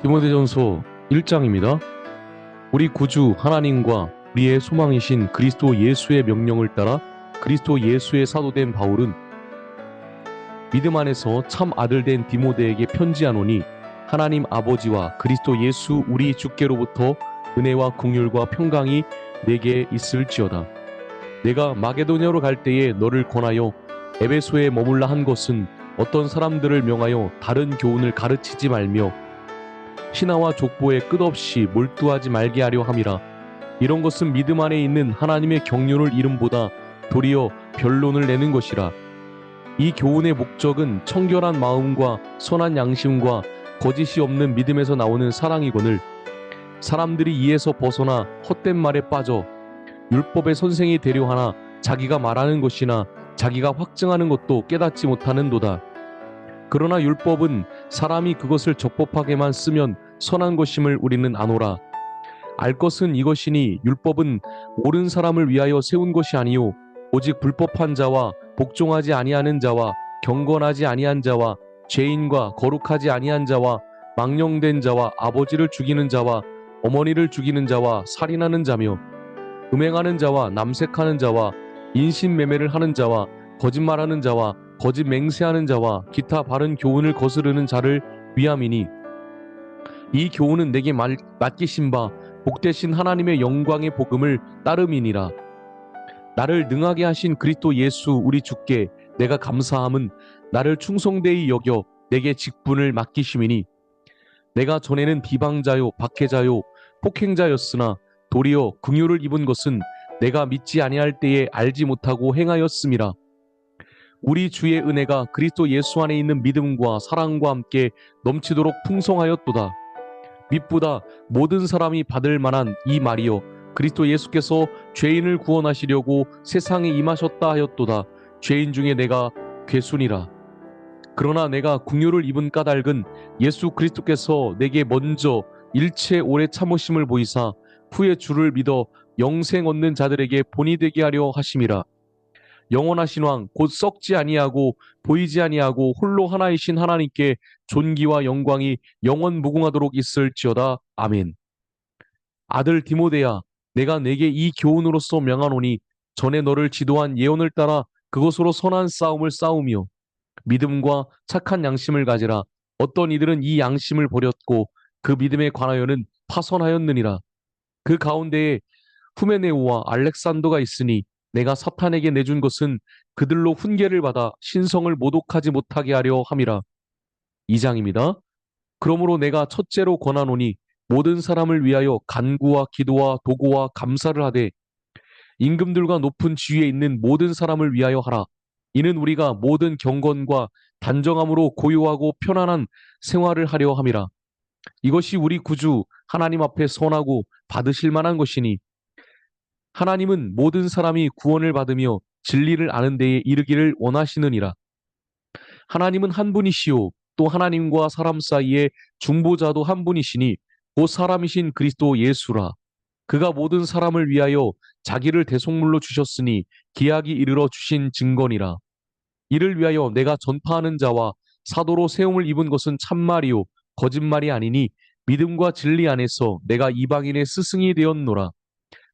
디모데전서 1장입니다. 우리 구주 하나님과 우리의 소망이신 그리스도 예수의 명령을 따라 그리스도 예수의 사도된 바울은 믿음 안에서 참 아들 된 디모데에게 편지하노니 하나님 아버지와 그리스도 예수 우리 주께로부터 은혜와 긍휼과 평강이 내게 있을지어다. 내가 마게도냐로 갈 때에 너를 권하여 에베소에 머물라 한 것은 어떤 사람들을 명하여 다른 교훈을 가르치지 말며 신하와 족보에 끝없이 몰두하지 말게 하려 함이라. 이런 것은 믿음 안에 있는 하나님의 경륜을 이름보다 도리어 변론을 내는 것이라. 이 교훈의 목적은 청결한 마음과 선한 양심과 거짓이 없는 믿음에서 나오는 사랑이거늘 사람들이 이에서 벗어나 헛된 말에 빠져 율법의 선생이 되려 하나 자기가 말하는 것이나 자기가 확증하는 것도 깨닫지 못하는도다. 그러나 율법은 사람이 그것을 적법하게만 쓰면 선한 것임을 우리는 아노라. 알 것은 이것이니 율법은 옳은 사람을 위하여 세운 것이 아니요 오직 불법한 자와 복종하지 아니하는 자와 경건하지 아니한 자와 죄인과 거룩하지 아니한 자와 망령된 자와 아버지를 죽이는 자와 어머니를 죽이는 자와 살인하는 자며 음행하는 자와 남색하는 자와 인신매매를 하는 자와 거짓말하는 자와 거짓 맹세하는 자와 기타 바른 교훈을 거스르는 자를 위함이니 이 교훈은 내게 맡기신 바 복되신 하나님의 영광의 복음을 따름이니라. 나를 능하게 하신 그리스도 예수 우리 주께 내가 감사함은 나를 충성되이 여겨 내게 직분을 맡기심이니 내가 전에는 비방자요 박해자요 폭행자였으나 도리어 긍휼을 입은 것은 내가 믿지 아니할 때에 알지 못하고 행하였음이라. 우리 주의 은혜가 그리스도 예수 안에 있는 믿음과 사랑과 함께 넘치도록 풍성하였도다. 밑보다 모든 사람이 받을 만한 이 말이여 그리스도 예수께서 죄인을 구원하시려고 세상에 임하셨다 하였도다. 죄인 중에 내가 괴순이라. 그러나 내가 긍휼을 입은 까닭은 예수 그리스도께서 내게 먼저 일체 오래 참으심을 보이사 후에 주를 믿어 영생 얻는 자들에게 본이 되게 하려 하심이라. 영원하신 왕 곧 썩지 아니하고 보이지 아니하고 홀로 하나이신 하나님께 존귀와 영광이 영원 무궁하도록 있을지어다. 아멘. 아들 디모데야, 내가 내게 이 교훈으로서 명하노니 전에 너를 지도한 예언을 따라 그것으로 선한 싸움을 싸우며 믿음과 착한 양심을 가지라. 어떤 이들은 이 양심을 버렸고 그 믿음에 관하여는 파선하였느니라. 그 가운데에 후메네오와 알렉산더가 있으니 내가 사탄에게 내준 것은 그들로 훈계를 받아 신성을 모독하지 못하게 하려 함이라. 2장입니다. 그러므로 내가 첫째로 권하노니 모든 사람을 위하여 간구와 기도와 도구와 감사를 하되 임금들과 높은 지위에 있는 모든 사람을 위하여 하라. 이는 우리가 모든 경건과 단정함으로 고요하고 편안한 생활을 하려 함이라. 이것이 우리 구주 하나님 앞에 선하고 받으실 만한 것이니 하나님은 모든 사람이 구원을 받으며 진리를 아는 데에 이르기를 원하시느니라. 하나님은 한 분이시요 또 하나님과 사람 사이에 중보자도 한 분이시니 곧 사람이신 그리스도 예수라. 그가 모든 사람을 위하여 자기를 대속물로 주셨으니 기약이 이르러 주신 증거니라. 이를 위하여 내가 전파하는 자와 사도로 세움을 입은 것은 참말이요 거짓말이 아니니 믿음과 진리 안에서 내가 이방인의 스승이 되었노라.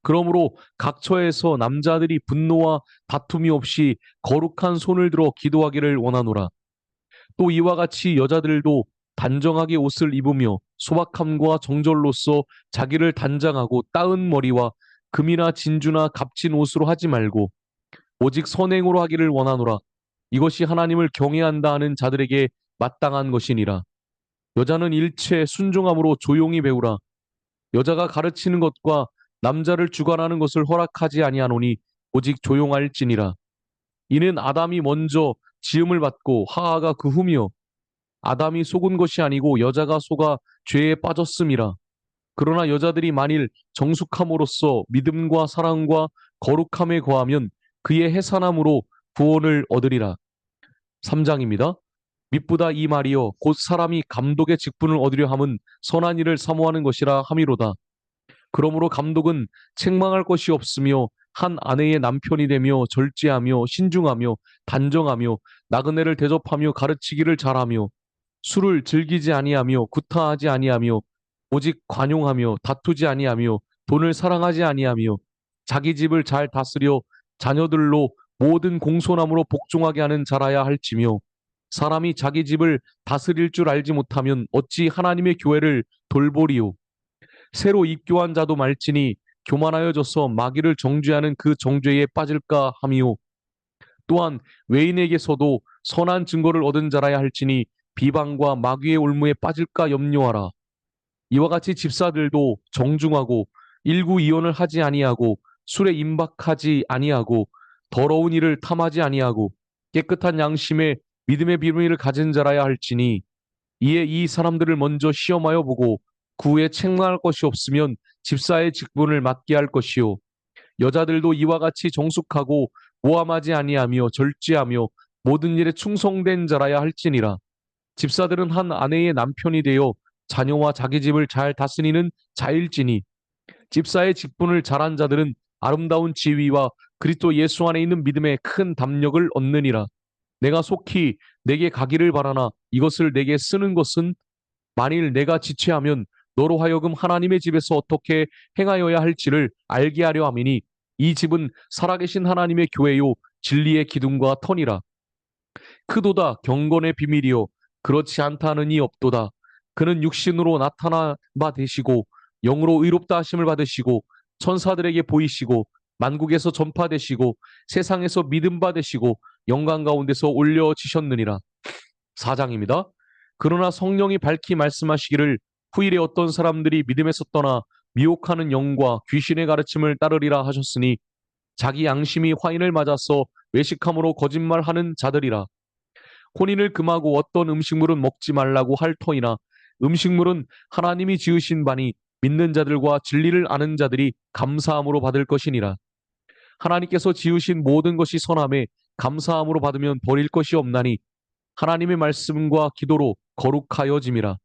그러므로 각 처에서 남자들이 분노와 다툼이 없이 거룩한 손을 들어 기도하기를 원하노라. 또 이와 같이 여자들도 단정하게 옷을 입으며 소박함과 정절로서 자기를 단장하고 따은 머리와 금이나 진주나 값진 옷으로 하지 말고 오직 선행으로 하기를 원하노라. 이것이 하나님을 경외한다 하는 자들에게 마땅한 것이니라. 여자는 일체 순종함으로 조용히 배우라. 여자가 가르치는 것과 남자를 주관하는 것을 허락하지 아니하노니 오직 조용할지니라. 이는 아담이 먼저 지음을 받고 하하가 그 후며 아담이 속은 것이 아니고 여자가 속아 죄에 빠졌음이라. 그러나 여자들이 만일 정숙함으로써 믿음과 사랑과 거룩함에 거하면 그의 해산함으로 구원을 얻으리라. 3장입니다. 밑보다 이 말이여 곧 사람이 감독의 직분을 얻으려 함은 선한 일을 사모하는 것이라 함이로다. 그러므로 감독은 책망할 것이 없으며 한 아내의 남편이 되며 절제하며 신중하며 단정하며 나그네를 대접하며 가르치기를 잘하며 술을 즐기지 아니하며 구타하지 아니하며 오직 관용하며 다투지 아니하며 돈을 사랑하지 아니하며 자기 집을 잘 다스려 자녀들로 모든 공손함으로 복종하게 하는 자라야 할지며 사람이 자기 집을 다스릴 줄 알지 못하면 어찌 하나님의 교회를 돌보리요. 새로 입교한 자도 말지니 교만하여져서 마귀를 정죄하는 그 정죄에 빠질까 하미요. 또한 외인에게서도 선한 증거를 얻은 자라야 할지니 비방과 마귀의 올무에 빠질까 염려하라. 이와 같이 집사들도 정중하고 일구이원을 하지 아니하고 술에 임박하지 아니하고 더러운 일을 탐하지 아니하고 깨끗한 양심에 믿음의 비밀을 가진 자라야 할지니 이에 이 사람들을 먼저 시험하여 보고 그 후에 책망할 것이 없으면 집사의 직분을 맡게 할 것이요 여자들도 이와 같이 정숙하고 모함하지 아니하며 절제하며 모든 일에 충성된 자라야 할지니라. 집사들은 한 아내의 남편이 되어 자녀와 자기 집을 잘 다스리는 자일지니 집사의 직분을 잘한 자들은 아름다운 지위와 그리스도 예수 안에 있는 믿음의 큰 담력을 얻느니라. 내가 속히 내게 가기를 바라나 이것을 내게 쓰는 것은 만일 내가 지체하면 너로 하여금 하나님의 집에서 어떻게 행하여야 할지를 알게 하려 함이니 이 집은 살아계신 하나님의 교회요 진리의 기둥과 터니라. 크도다 경건의 비밀이요 그렇지 않다는 이 없도다. 그는 육신으로 나타나 바 되시고 영으로 의롭다 하심을 받으시고 천사들에게 보이시고 만국에서 전파되시고 세상에서 믿음 받으시고 영광 가운데서 올려지셨느니라. 4장입니다. 그러나 성령이 밝히 말씀하시기를 후일에 어떤 사람들이 믿음에서 떠나 미혹하는 영과 귀신의 가르침을 따르리라 하셨으니 자기 양심이 화인을 맞아서 외식함으로 거짓말하는 자들이라. 혼인을 금하고 어떤 음식물은 먹지 말라고 할 터이나 음식물은 하나님이 지으신 바니 믿는 자들과 진리를 아는 자들이 감사함으로 받을 것이니라. 하나님께서 지으신 모든 것이 선함에 감사함으로 받으면 버릴 것이 없나니 하나님의 말씀과 기도로 거룩하여짐이라.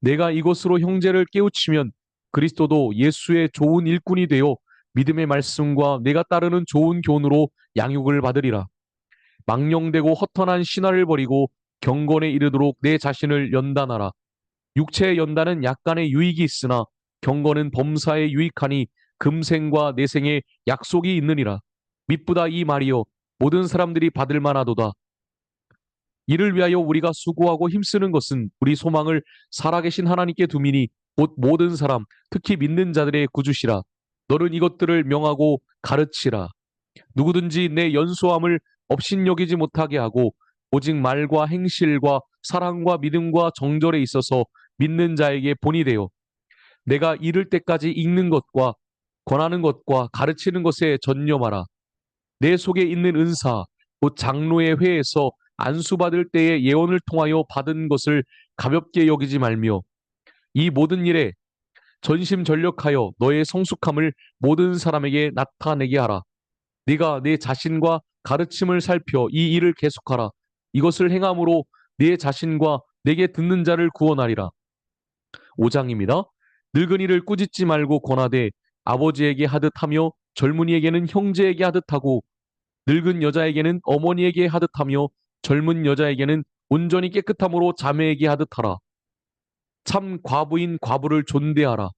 내가 이것으로 형제를 깨우치면 그리스도도 예수의 좋은 일꾼이 되어 믿음의 말씀과 내가 따르는 좋은 교훈으로 양육을 받으리라. 망령되고 허탄한 신화를 버리고 경건에 이르도록 내 자신을 연단하라. 육체의 연단은 약간의 유익이 있으나 경건은 범사에 유익하니 금생과 내생에 약속이 있느니라. 미쁘다 이 말이여 모든 사람들이 받을 만하도다. 이를 위하여 우리가 수고하고 힘쓰는 것은 우리 소망을 살아계신 하나님께 두미니 곧 모든 사람 특히 믿는 자들의 구주시라. 너는 이것들을 명하고 가르치라. 누구든지 내 연소함을 업신여기지 못하게 하고 오직 말과 행실과 사랑과 믿음과 정절에 있어서 믿는 자에게 본이 되어 내가 이를 때까지 읽는 것과 권하는 것과 가르치는 것에 전념하라. 내 속에 있는 은사 곧 장로의 회에서 안수받을 때의 예언을 통하여 받은 것을 가볍게 여기지 말며 이 모든 일에 전심전력하여 너의 성숙함을 모든 사람에게 나타내게 하라. 네가 내 자신과 가르침을 살펴 이 일을 계속하라. 이것을 행함으로 네 자신과 내게 듣는 자를 구원하리라. 5장입니다. 늙은이를 꾸짖지 말고 권하되 아버지에게 하듯 하며 젊은이에게는 형제에게 하듯 하고 늙은 여자에게는 어머니에게 하듯 하며 젊은 여자에게는 온전히 깨끗함으로 자매에게 하듯 하라. 참 과부인 과부를 존대하라.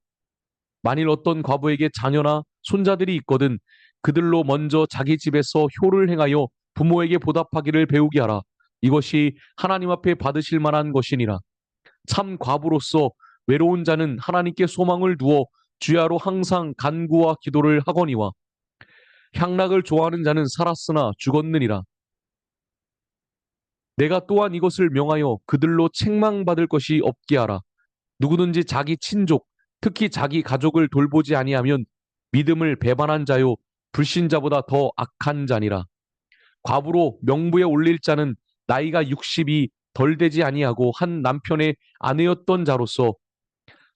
만일 어떤 과부에게 자녀나 손자들이 있거든 그들로 먼저 자기 집에서 효를 행하여 부모에게 보답하기를 배우게 하라. 이것이 하나님 앞에 받으실 만한 것이니라. 참 과부로서 외로운 자는 하나님께 소망을 두어 주야로 항상 간구와 기도를 하거니와 향락을 좋아하는 자는 살았으나 죽었느니라. 내가 또한 이것을 명하여 그들로 책망받을 것이 없게 하라. 누구든지 자기 친족, 특히 자기 가족을 돌보지 아니하면 믿음을 배반한 자요 불신자보다 더 악한 자니라. 과부로 명부에 올릴 자는 나이가 60이 덜 되지 아니하고 한 남편의 아내였던 자로서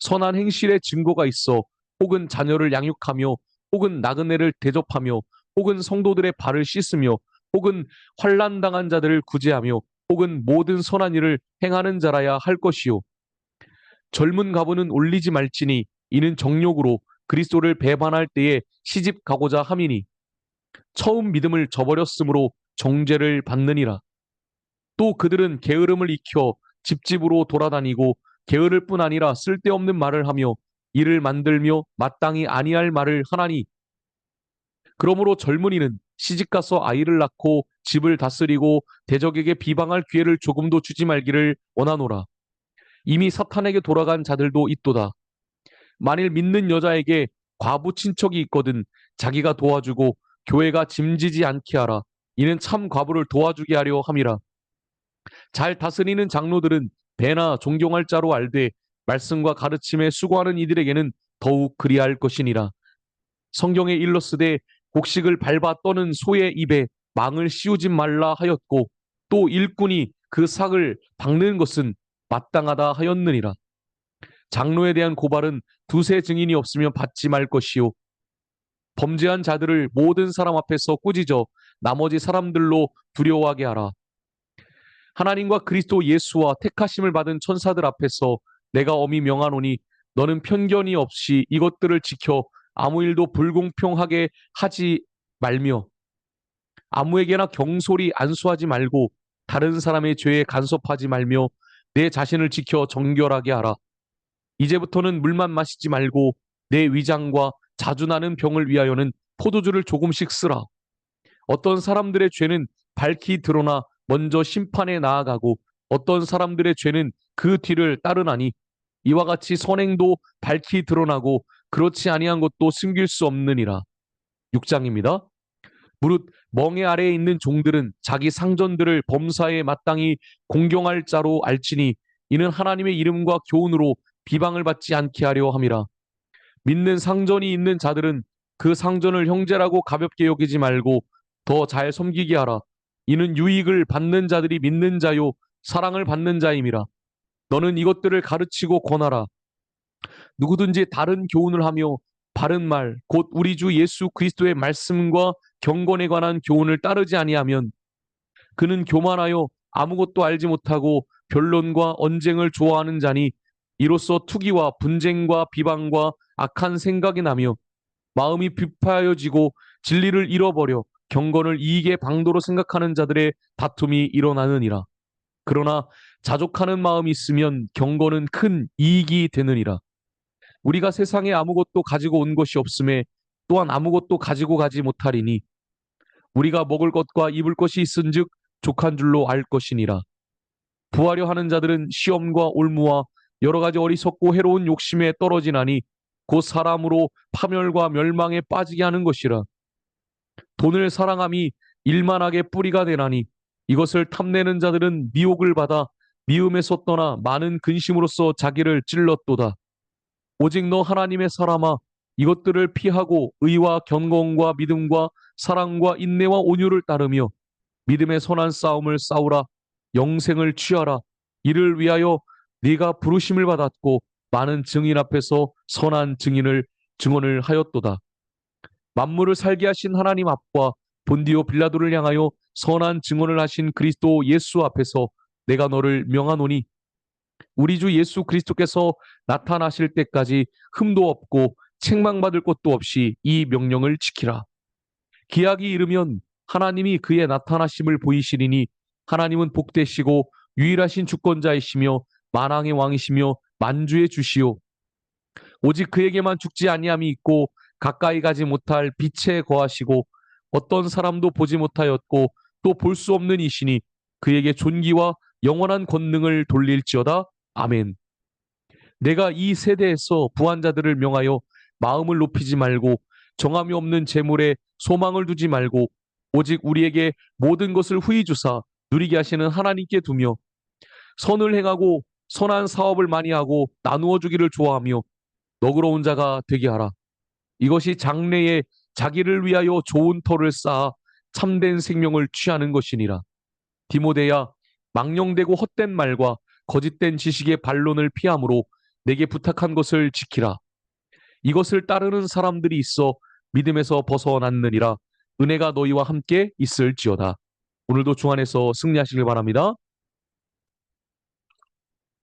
선한 행실의 증거가 있어 혹은 자녀를 양육하며 혹은 나그네를 대접하며 혹은 성도들의 발을 씻으며 혹은 환난 당한 자들을 구제하며 혹은 모든 선한 일을 행하는 자라야 할 것이요 젊은 가부는 올리지 말지니 이는 정욕으로 그리스도를 배반할 때에 시집 가고자 함이니 처음 믿음을 저버렸으므로 정죄를 받느니라. 또 그들은 게으름을 익혀 집집으로 돌아다니고 게으를 뿐 아니라 쓸데없는 말을 하며 일을 만들며 마땅히 아니할 말을 하나니 그러므로 젊은이는 시집가서 아이를 낳고 집을 다스리고 대적에게 비방할 기회를 조금도 주지 말기를 원하노라. 이미 사탄에게 돌아간 자들도 있도다. 만일 믿는 여자에게 과부 친척이 있거든 자기가 도와주고 교회가 짐지지 않게 하라. 이는 참 과부를 도와주게 하려 함이라. 잘 다스리는 장로들은 배나 존경할 자로 알되 말씀과 가르침에 수고하는 이들에게는 더욱 그리할 것이니라. 성경에 일렀으되 곡식을 밟아 떠는 소의 입에 망을 씌우지 말라 하였고 또 일꾼이 그 삭을 박는 것은 마땅하다 하였느니라. 장로에 대한 고발은 두세 증인이 없으면 받지 말 것이요 범죄한 자들을 모든 사람 앞에서 꾸짖어 나머지 사람들로 두려워하게 하라. 하나님과 그리스도 예수와 택하심을 받은 천사들 앞에서 내가 엄히 명하노니 너는 편견이 없이 이것들을 지켜 아무 일도 불공평하게 하지 말며 아무에게나 경솔히 안수하지 말고 다른 사람의 죄에 간섭하지 말며 내 자신을 지켜 정결하게 하라. 이제부터는 물만 마시지 말고 내 위장과 자주 나는 병을 위하여는 포도주를 조금씩 쓰라. 어떤 사람들의 죄는 밝히 드러나 먼저 심판에 나아가고 어떤 사람들의 죄는 그 뒤를 따르나니 이와 같이 선행도 밝히 드러나고 그렇지 아니한 것도 숨길 수 없느니라. 6장입니다. 무릇 멍에 아래에 있는 종들은 자기 상전들을 범사에 마땅히 공경할 자로 알지니 이는 하나님의 이름과 교훈으로 비방을 받지 않게 하려 함이라. 믿는 상전이 있는 자들은 그 상전을 형제라고 가볍게 여기지 말고 더 잘 섬기게 하라. 이는 유익을 받는 자들이 믿는 자요 사랑을 받는 자임이라. 너는 이것들을 가르치고 권하라. 누구든지 다른 교훈을 하며 바른 말, 곧 우리 주 예수 그리스도의 말씀과 경건에 관한 교훈을 따르지 아니하면 그는 교만하여 아무것도 알지 못하고 변론과 언쟁을 좋아하는 자니 이로써 투기와 분쟁과 비방과 악한 생각이 나며 마음이 비파여지고 진리를 잃어버려 경건을 이익의 방도로 생각하는 자들의 다툼이 일어나느니라. 그러나 자족하는 마음이 있으면 경건은 큰 이익이 되느니라. 우리가 세상에 아무것도 가지고 온 것이 없음에 또한 아무것도 가지고 가지 못하리니 우리가 먹을 것과 입을 것이 있은즉 족한 줄로 알 것이니라. 부하려 하는 자들은 시험과 올무와 여러 가지 어리석고 해로운 욕심에 떨어지나니 곧 사람으로 파멸과 멸망에 빠지게 하는 것이라. 돈을 사랑함이 일만하게 뿌리가 되나니 이것을 탐내는 자들은 미혹을 받아 미움에서 떠나 많은 근심으로써 자기를 찔렀도다. 오직 너 하나님의 사람아 이것들을 피하고 의와 경건과 믿음과 사랑과 인내와 온유를 따르며 믿음의 선한 싸움을 싸우라. 영생을 취하라. 이를 위하여 네가 부르심을 받았고 많은 증인 앞에서 선한 증언을 하였도다. 만물을 살게 하신 하나님 앞과 본디오 빌라도를 향하여 선한 증언을 하신 그리스도 예수 앞에서 내가 너를 명하노니 우리 주 예수 그리스도께서 나타나실 때까지 흠도 없고 책망받을 것도 없이 이 명령을 지키라. 기약이 이르면 하나님이 그의 나타나심을 보이시리니 하나님은 복되시고 유일하신 주권자이시며 만왕의 왕이시며 만주의 주시오. 오직 그에게만 죽지 아니함이 있고 가까이 가지 못할 빛에 거하시고 어떤 사람도 보지 못하였고 또 볼 수 없는 이시니 그에게 존귀와 영원한 권능을 돌릴지어다. 아멘. 내가 이 세대에서 부한 자들을 명하여 마음을 높이지 말고 정함이 없는 재물에 소망을 두지 말고 오직 우리에게 모든 것을 후히 주사 누리게 하시는 하나님께 두며 선을 행하고 선한 사업을 많이 하고 나누어 주기를 좋아하며 너그러운 자가 되게 하라. 이것이 장래에 자기를 위하여 좋은 터를 쌓아 참된 생명을 취하는 것이니라. 디모데야, 망령되고 헛된 말과 거짓된 지식의 반론을 피함으로 내게 부탁한 것을 지키라. 이것을 따르는 사람들이 있어 믿음에서 벗어났느니라. 은혜가 너희와 함께 있을지어다. 오늘도 주 안에서 승리하시길 바랍니다.